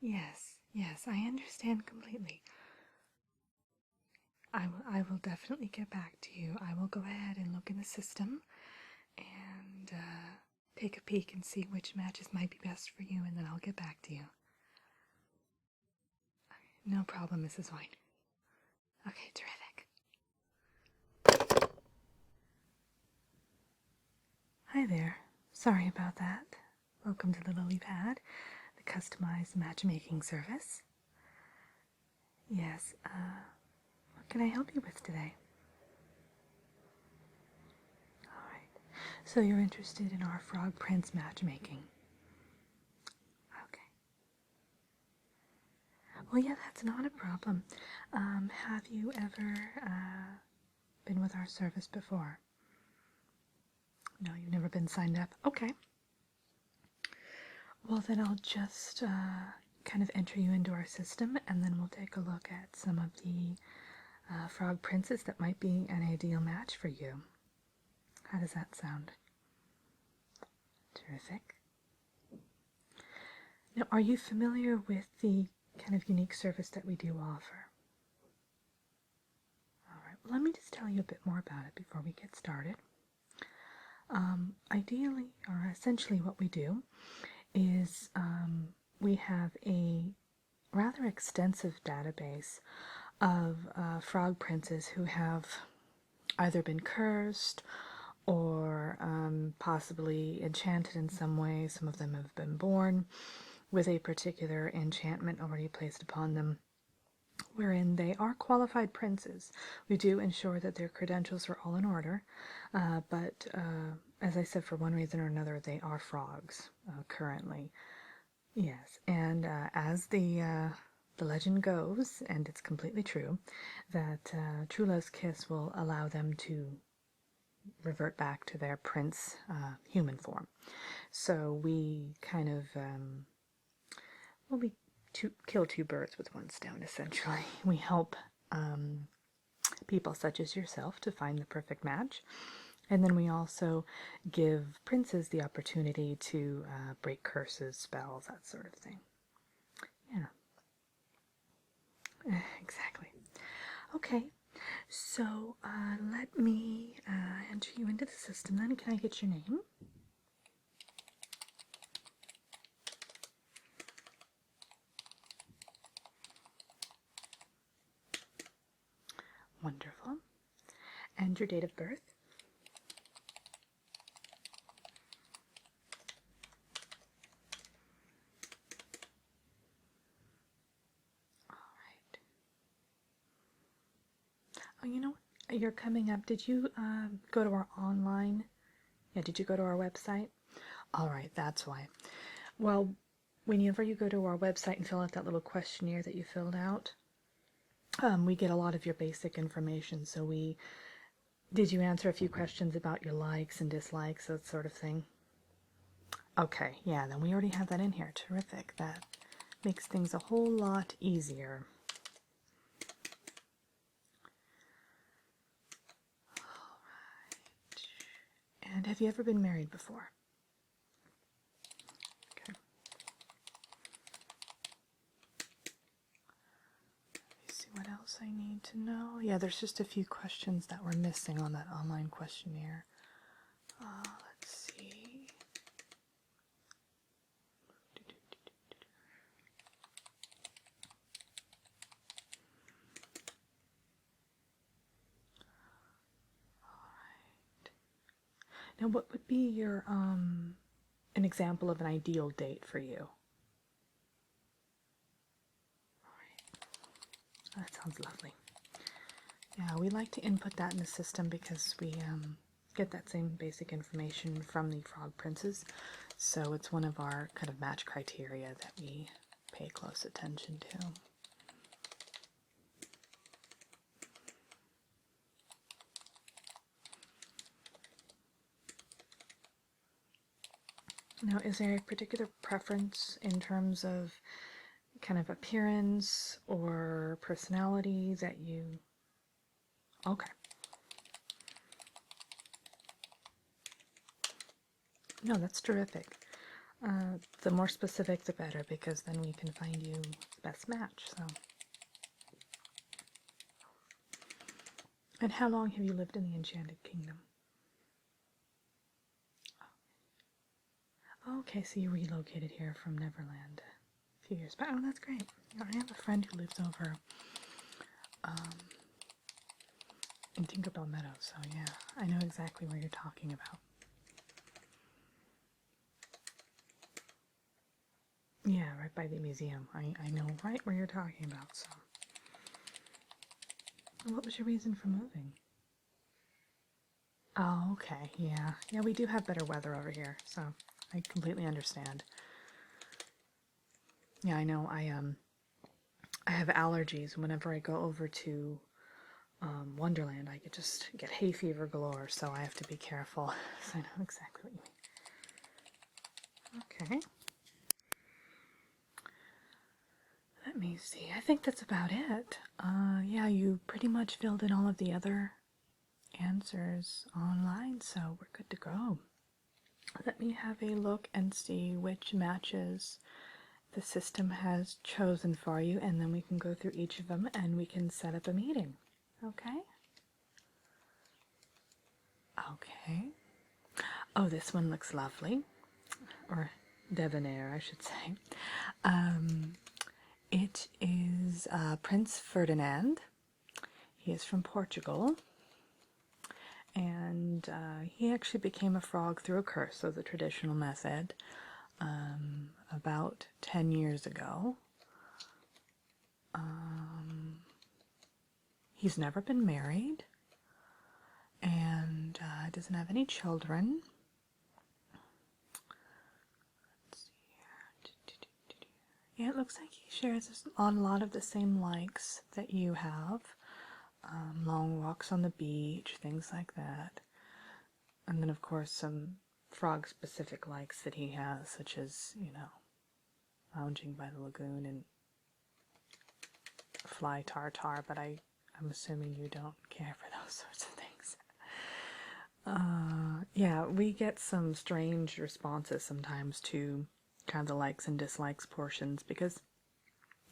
Yes, yes, I understand completely. I will definitely get back to you. I will go ahead and look in the system and take a peek and see which matches might be best for you, and then I'll get back to you. No problem, Mrs. White. Okay, terrific. Hi there. Sorry about that. Welcome to the Lily Pad, the customized matchmaking service. Yes, what can I help you with today? Alright, so you're interested in our Frog Prince matchmaking? Okay. Well, yeah, that's not a problem. Have you ever been with our service before? No, you've never been signed up? Okay. Well, then I'll just kind of enter you into our system, and then we'll take a look at some of the frog princes that might be an ideal match for you. How does that sound? Terrific. Now, are you familiar with the kind of unique service that we do offer? All right, well, let me just tell you a bit more about it before we get started. Ideally, or essentially what we do is we have a rather extensive database of frog princes who have either been cursed or possibly enchanted in some way. Some of them have been born with a particular enchantment already placed upon them, wherein they are qualified princes. We do ensure that their credentials are all in order, but as I said, for one reason or another, they are frogs currently. Yes, and as the legend goes, and it's completely true, that True Love's Kiss will allow them to revert back to their prince human form. So we kind of, well, we kill two birds with one stone, essentially. We help people such as yourself to find the perfect match. And then we also give princes the opportunity to break curses, spells, that sort of thing. Yeah. Exactly. Okay, so let me enter you into the system then. Can I get your name? Wonderful. And your date of birth? Oh, you know what? You're coming up. Did you go to our online? Yeah, did you go to our website? All right, that's why. Well, whenever you go to our website and fill out that little questionnaire that you filled out, we get a lot of your basic information. So did you answer a few questions about your likes and dislikes, that sort of thing? Okay, yeah, then we already have that in here. Terrific. That makes things a whole lot easier. And have you ever been married before? Okay. Let me see what else I need to know. Yeah, there's just a few questions that were missing on that online questionnaire. Let's see. Alright. Now, what would be your, an example of an ideal date for you? That sounds lovely. Yeah, we like to input that in the system because we get that same basic information from the frog princes. So it's one of our kind of match criteria that we pay close attention to. Now, is there a particular preference in terms of kind of appearance or personality that you... Okay. No, that's terrific. The more specific, the better, because then we can find you the best match. So, and how long have you lived in the Enchanted Kingdom? Oh, okay, so you relocated here from Neverland a few years back. Oh, that's great. I have a friend who lives over in Tinkerbell Meadows, so yeah, I know exactly where you're talking about. Yeah, right by the museum. I know right where you're talking about, so. What was your reason for moving? Oh, okay, yeah. Yeah, we do have better weather over here, so I completely understand. Yeah, I know. I have allergies. Whenever I go over to Wonderland, I could just get hay fever galore, so I have to be careful. So I know exactly what you mean. Okay. Let me see. I think that's about it. Yeah, you pretty much filled in all of the other answers online, so we're good to go. Let me have a look and see which matches the system has chosen for you, and then we can go through each of them and we can set up a meeting. Okay? Okay. Oh, this one looks lovely. Or debonair, I should say. It is Prince Ferdinand. He is from Portugal. And he actually became a frog through a curse, so the traditional method, about 10 years ago. He's never been married and doesn't have any children. Let's see here. Yeah, it looks like he shares a lot of the same likes that you have. Long walks on the beach, things like that. And then, of course, some frog-specific likes that he has, such as, lounging by the lagoon and fly tartar, but I'm assuming you don't care for those sorts of things. Yeah, we get some strange responses sometimes to kind of the likes and dislikes portions, because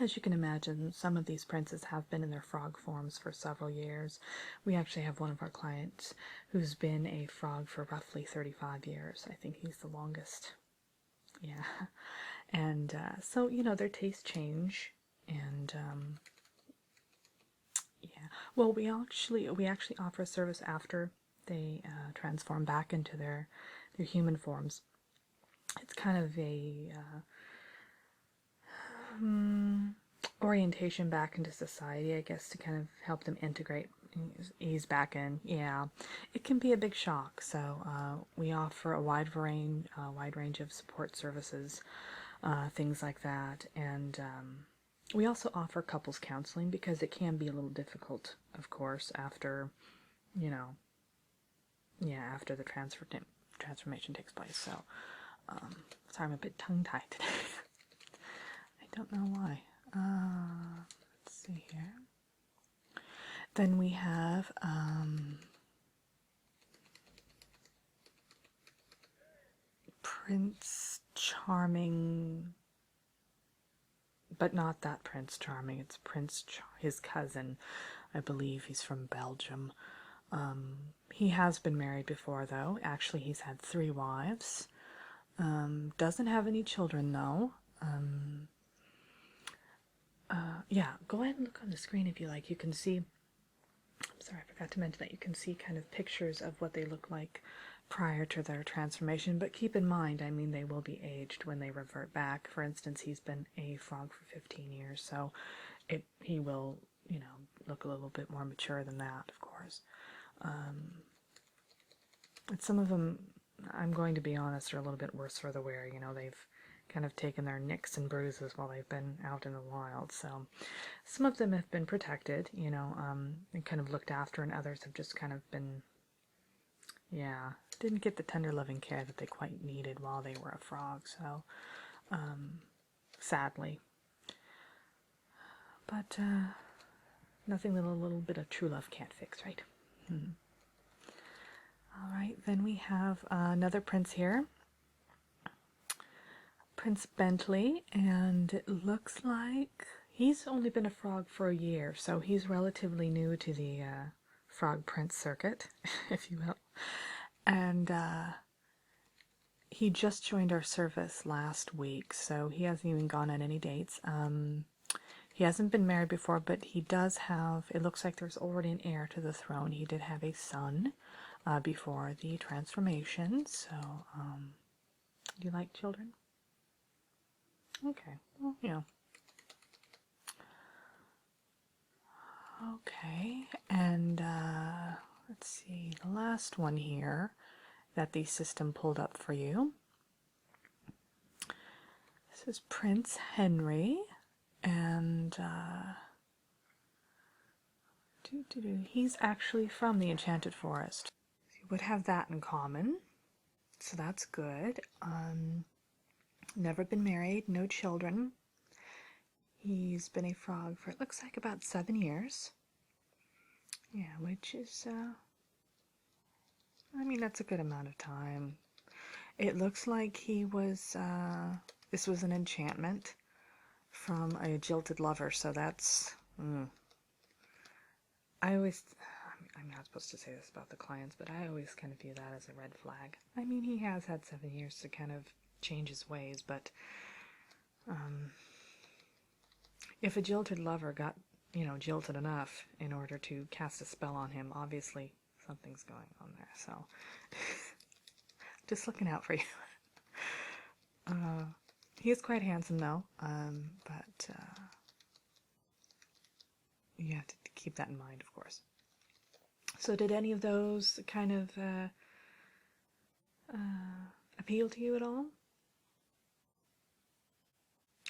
as you can imagine, some of these princes have been in their frog forms for several years. We actually have one of our clients who's been a frog for roughly 35 years. I think he's the longest. Yeah. And so, their tastes change. And yeah. Well, we actually offer a service after they transform back into their human forms. It's kind of a orientation back into society, I guess, to kind of help them integrate, ease back in. Yeah, it can be a big shock. So we offer a wide range of support services, things like that, and we also offer couples counseling, because it can be a little difficult, of course, after after the transformation takes place. So sorry, I'm a bit tongue-tied today. I don't know why. Let's see here. Then we have Prince Charming, but not that Prince Charming. It's his cousin. I believe he's from Belgium. He has been married before, though. Actually, he's had 3 wives. Doesn't have any children, though. Yeah, go ahead and look on the screen if you like. You can see, I'm sorry, I forgot to mention that you can see kind of pictures of what they look like prior to their transformation, but keep in mind, I mean, they will be aged when they revert back. For instance, he's been a frog for 15 years, so he will, look a little bit more mature than that, of course. Some of them, I'm going to be honest, are a little bit worse for the wear. They've kind of taken their nicks and bruises while they've been out in the wild. So some of them have been protected, and kind of looked after, and others have just kind of been, didn't get the tender loving care that they quite needed while they were a frog. So, sadly. But nothing that a little bit of true love can't fix, right? All right, then we have another prince here. Prince Bentley, and it looks like he's only been a frog for a year, so he's relatively new to the frog prince circuit, if you will. And he just joined our service last week, so he hasn't even gone on any dates. He hasn't been married before, but he does have, it looks like there's already an heir to the throne. He did have a son before the transformation, so do you like children? Okay, well, yeah. Okay, and let's see, the last one here that the system pulled up for you. This is Prince Henry, and he's actually from the Enchanted Forest. You would have that in common, so that's good. Never been married, no children. He's been a frog for, it looks like, about 7 years. Yeah, which is, I mean, that's a good amount of time. It looks like he was, this was an enchantment from a jilted lover, so that's, I always, I'm not supposed to say this about the clients, but I always kind of view that as a red flag. I mean, he has had 7 years to kind of change his ways, but if a jilted lover got, jilted enough in order to cast a spell on him, obviously something's going on there, so just looking out for you. He is quite handsome though, but you have to keep that in mind, of course. So did any of those kind of appeal to you at all?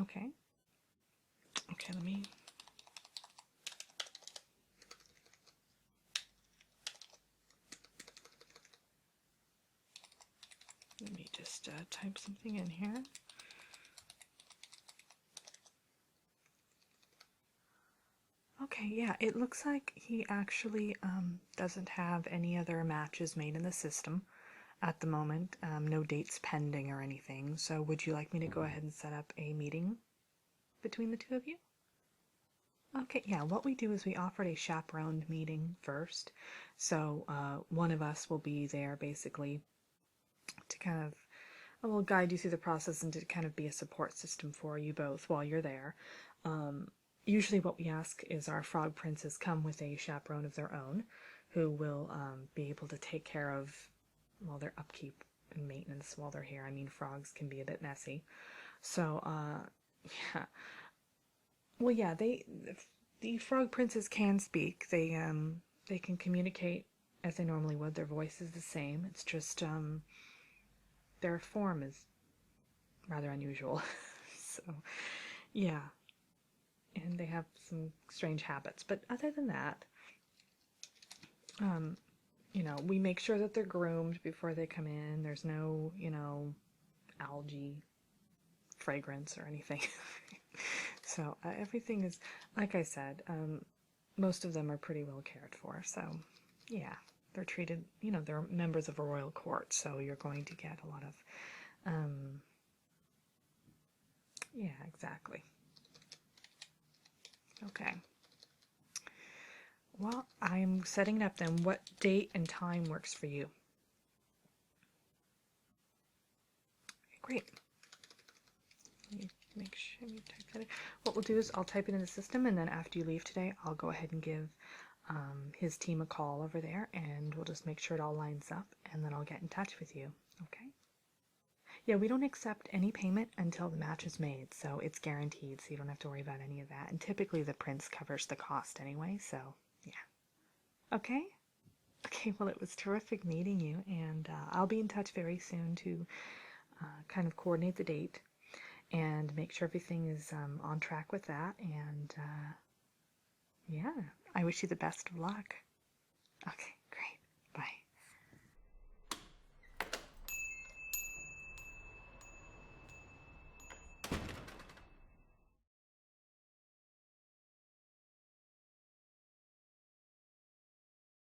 Okay. Okay, let me just type something in here. Okay, yeah, it looks like he actually doesn't have any other matches made in the system at the moment. No dates pending or anything. So would you like me to go ahead and set up a meeting between the two of you? Okay, yeah, what we do is we offered a chaperoned meeting first. So one of us will be there basically to kind of, will guide you through the process and to kind of be a support system for you both while you're there. Usually what we ask is our frog princes come with a chaperone of their own who will be able to take care of, well, their upkeep and maintenance while they're here. I mean, frogs can be a bit messy. So, yeah. Well, yeah, the frog princes can speak. They can communicate as they normally would. Their voice is the same. It's just their form is rather unusual. So, yeah. And they have some strange habits. But other than that, we make sure that they're groomed before they come in. There's no, algae fragrance or anything. So everything is, like I said, most of them are pretty well cared for. So, yeah, they're treated, they're members of a royal court. So you're going to get a lot of, yeah, exactly. Okay. Well, I'm setting it up then. What date and time works for you? Okay, great. Let me make sure you type that in. What we'll do is I'll type it in the system, and then after you leave today, I'll go ahead and give his team a call over there, and we'll just make sure it all lines up, and then I'll get in touch with you. Okay? Yeah, we don't accept any payment until the match is made, so it's guaranteed, so you don't have to worry about any of that. And typically the prince covers the cost anyway, so yeah. Okay? Okay, well, it was terrific meeting you, and I'll be in touch very soon to kind of coordinate the date and make sure everything is on track with that. And yeah, I wish you the best of luck. Okay.